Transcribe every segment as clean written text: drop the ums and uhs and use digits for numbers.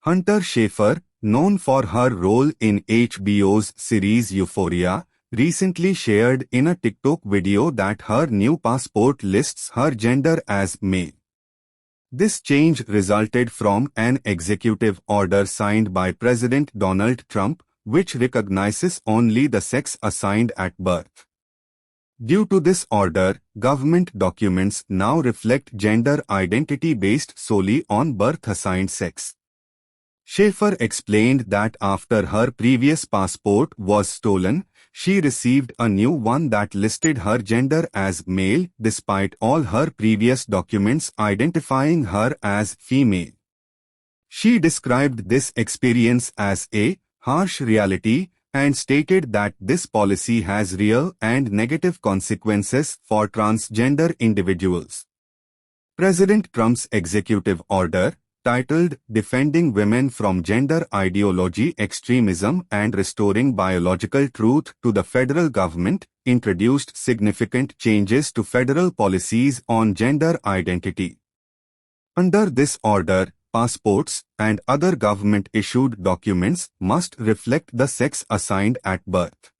Hunter Schafer, known for her role in HBO's series Euphoria, recently shared in a TikTok video that her new passport lists her gender as male. This change resulted from an executive order signed by President Donald Trump, which recognizes only the sex assigned at birth. Due to this order, government documents now reflect gender identity based solely on birth-assigned sex. Schafer explained that after her previous passport was stolen, she received a new one that listed her gender as male despite all her previous documents identifying her as female. She described this experience as a harsh reality and stated that this policy has real and negative consequences for transgender individuals. President Trump's executive order, titled Defending Women from Gender Ideology Extremism and Restoring Biological Truth to the Federal Government, introduced significant changes to federal policies on gender identity. Under this order, passports and other government-issued documents must reflect the sex assigned at birth.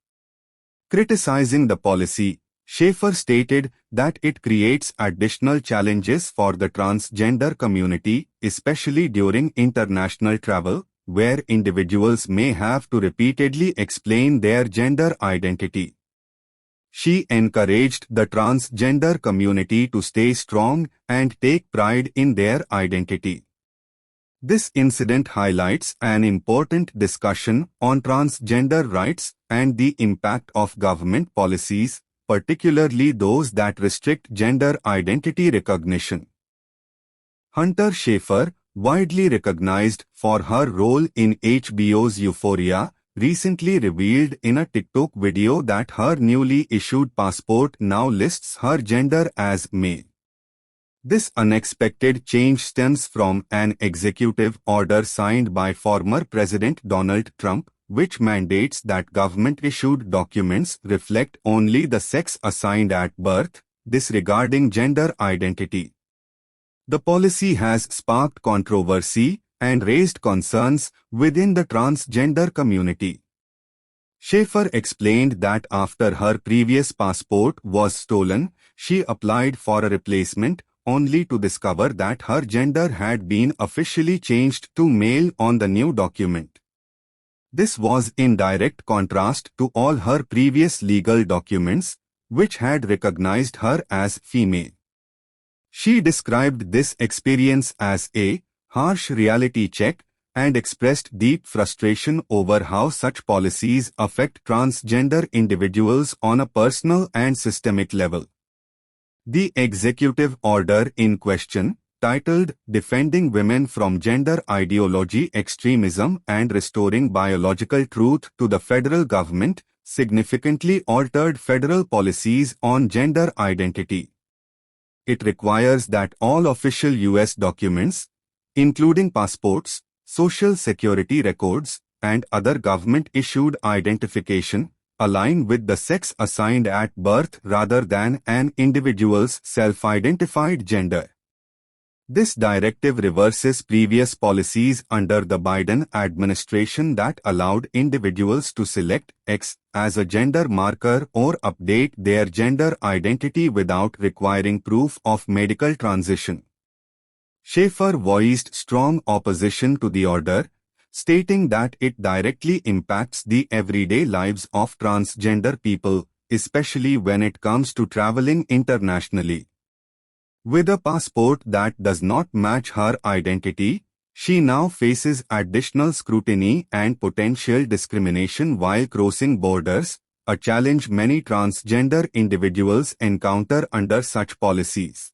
Criticizing the policy, Schafer stated that it creates additional challenges for the transgender community, especially during international travel, where individuals may have to repeatedly explain their gender identity. She encouraged the transgender community to stay strong and take pride in their identity. This incident highlights an important discussion on transgender rights and the impact of government policies, particularly those that restrict gender identity recognition. Hunter Schafer, widely recognized for her role in HBO's Euphoria, recently revealed in a TikTok video that her newly issued passport now lists her gender as male. This unexpected change stems from an executive order signed by former President Donald Trump, which mandates that government-issued documents reflect only the sex assigned at birth, disregarding gender identity. The policy has sparked controversy and raised concerns within the transgender community. Schafer explained that after her previous passport was stolen, she applied for a replacement, only to discover that her gender had been officially changed to male on the new document. This was in direct contrast to all her previous legal documents, which had recognized her as female. She described this experience as a harsh reality check and expressed deep frustration over how such policies affect transgender individuals on a personal and systemic level. The executive order in question, titled Defending Women from Gender Ideology Extremism and Restoring Biological Truth to the Federal Government, significantly altered federal policies on gender identity. It requires that all official U.S. documents, including passports, social security records, and other government-issued identification, align with the sex assigned at birth rather than an individual's self-identified gender. This directive reverses previous policies under the Biden administration that allowed individuals to select X as a gender marker or update their gender identity without requiring proof of medical transition. Schafer voiced strong opposition to the order, stating that it directly impacts the everyday lives of transgender people, especially when it comes to traveling internationally. With a passport that does not match her identity, she now faces additional scrutiny and potential discrimination while crossing borders, a challenge many transgender individuals encounter under such policies.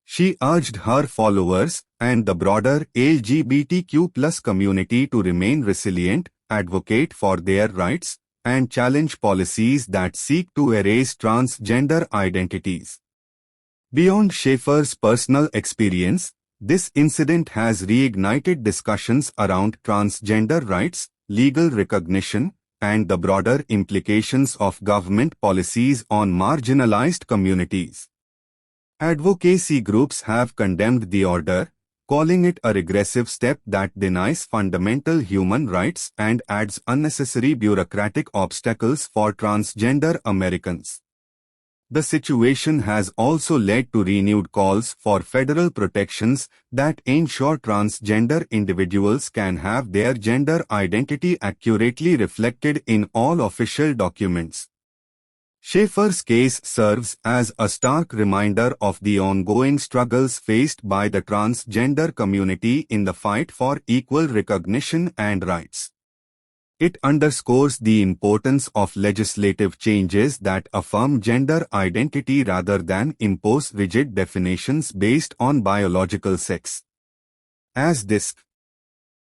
She urged her followers and the broader LGBTQ+ community to remain resilient, advocate for their rights, and challenge policies that seek to erase transgender identities. Beyond Schafer's personal experience, this incident has reignited discussions around transgender rights, legal recognition, and the broader implications of government policies on marginalized communities. Advocacy groups have condemned the order, calling it a regressive step that denies fundamental human rights and adds unnecessary bureaucratic obstacles for transgender Americans. The situation has also led to renewed calls for federal protections that ensure transgender individuals can have their gender identity accurately reflected in all official documents. Schafer's case serves as a stark reminder of the ongoing struggles faced by the transgender community in the fight for equal recognition and rights. It underscores the importance of legislative changes that affirm gender identity rather than impose rigid definitions based on biological sex. As this